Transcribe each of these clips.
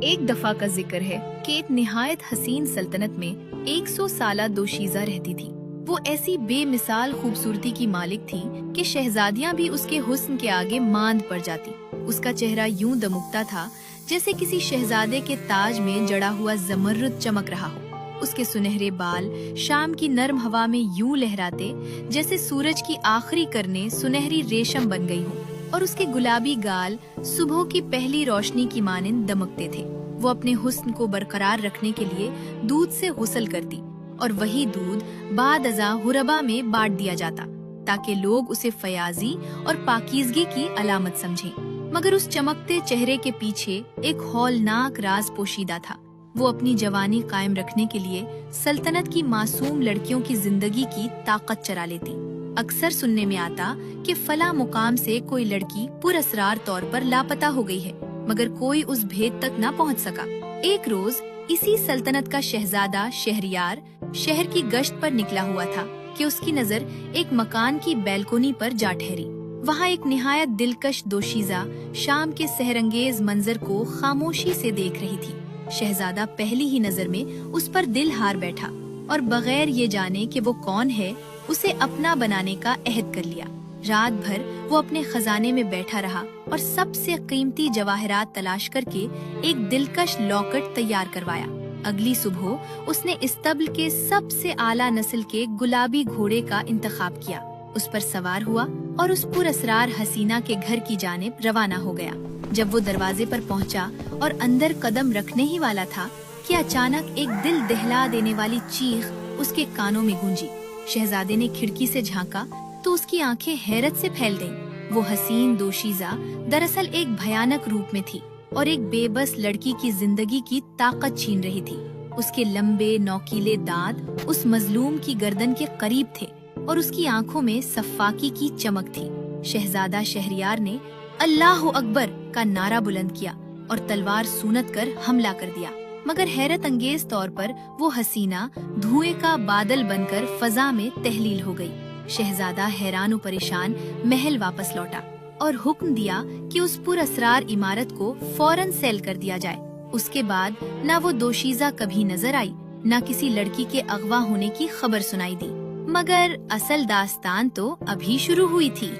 ایک دفعہ کا ذکر ہے کہ ایک نہایت حسین سلطنت میں 100 سالہ دوشیزہ رہتی تھی۔ وہ ایسی بے مثال خوبصورتی کی مالک تھی کہ شہزادیاں بھی اس کے حسن کے آگے ماند پڑ جاتی۔ اس کا چہرہ یوں دمکتا تھا جیسے کسی شہزادے کے تاج میں جڑا ہوا زمرد چمک رہا ہو۔ اس کے سنہرے بال شام کی نرم ہوا میں یوں لہراتے جیسے سورج کی آخری کرنیں سنہری ریشم بن گئی ہوں، اور اس کے گلابی گال صبح کی پہلی روشنی کی مانند دمکتے تھے۔ وہ اپنے حسن کو برقرار رکھنے کے لیے دودھ سے غسل کرتی، اور وہی دودھ بعد ازاں حربا میں بانٹ دیا جاتا تاکہ لوگ اسے فیاضی اور پاکیزگی کی علامت سمجھیں۔ مگر اس چمکتے چہرے کے پیچھے ایک ہولناک راز پوشیدہ تھا۔ وہ اپنی جوانی قائم رکھنے کے لیے سلطنت کی معصوم لڑکیوں کی زندگی کی طاقت چرا لیتی۔ اکثر سننے میں آتا کہ فلاں مقام سے کوئی لڑکی پراسرار طور پر لاپتہ ہو گئی ہے، مگر کوئی اس بھید تک نہ پہنچ سکا۔ ایک روز اسی سلطنت کا شہزادہ شہریار شہر کی گشت پر نکلا ہوا تھا کہ اس کی نظر ایک مکان کی بیلکونی پر جا ٹھہری۔ وہاں ایک نہایت دلکش دوشیزہ شام کے سحرانگیز منظر کو خاموشی سے دیکھ رہی تھی۔ شہزادہ پہلی ہی نظر میں اس پر دل ہار بیٹھا، اور بغیر یہ جانے کہ وہ کون ہے اسے اپنا بنانے کا عہد کر لیا۔ رات بھر وہ اپنے خزانے میں بیٹھا رہا اور سب سے قیمتی جواہرات تلاش کر کے ایک دلکش لاکٹ تیار کروایا۔ اگلی صبح اس نے استبل کے سب سے اعلیٰ نسل کے گلابی گھوڑے کا انتخاب کیا، اس پر سوار ہوا اور اس پراسرار حسینہ کے گھر کی جانب روانہ ہو گیا۔ جب وہ دروازے پر پہنچا اور اندر قدم رکھنے ہی والا تھا کہ اچانک ایک دل دہلا دینے والی چیخ اس کے کانوں میں گونجی۔ شہزادے نے کھڑکی سے جھانکا تو اس کی آنکھیں حیرت سے پھیل گئیں۔ وہ حسین دوشیزہ دراصل ایک بھیانک روپ میں تھی اور ایک بے بس لڑکی کی زندگی کی طاقت چھین رہی تھی۔ اس کے لمبے نوکیلے دانت اس مظلوم کی گردن کے قریب تھے اور اس کی آنکھوں میں صفاقی کی چمک تھی۔ شہزادہ شہریار نے اللہ اکبر کا نعرہ بلند کیا اور تلوار سونت کر حملہ کر دیا، مگر حیرت انگیز طور پر وہ حسینہ دھوئیں کا بادل بن کر فضا میں تحلیل ہو گئی۔ شہزادہ حیران و پریشان محل واپس لوٹا اور حکم دیا کہ اس پراسرار عمارت کو فوراً سیل کر دیا جائے۔ اس کے بعد نہ وہ دوشیزہ کبھی نظر آئی، نہ کسی لڑکی کے اغوا ہونے کی خبر سنائی دی۔ مگر اصل داستان تو ابھی شروع ہوئی تھی۔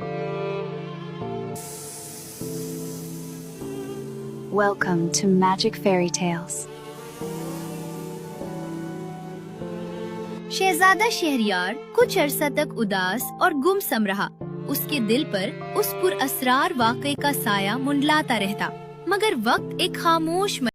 Welcome to Magic Fairy Tales. شہزادہ شہریار کچھ عرصہ تک اداس اور گمسم رہا۔ اس کے دل پر اس پراسرار واقعے کا سایہ منڈلاتا رہتا، مگر وقت ایک خاموش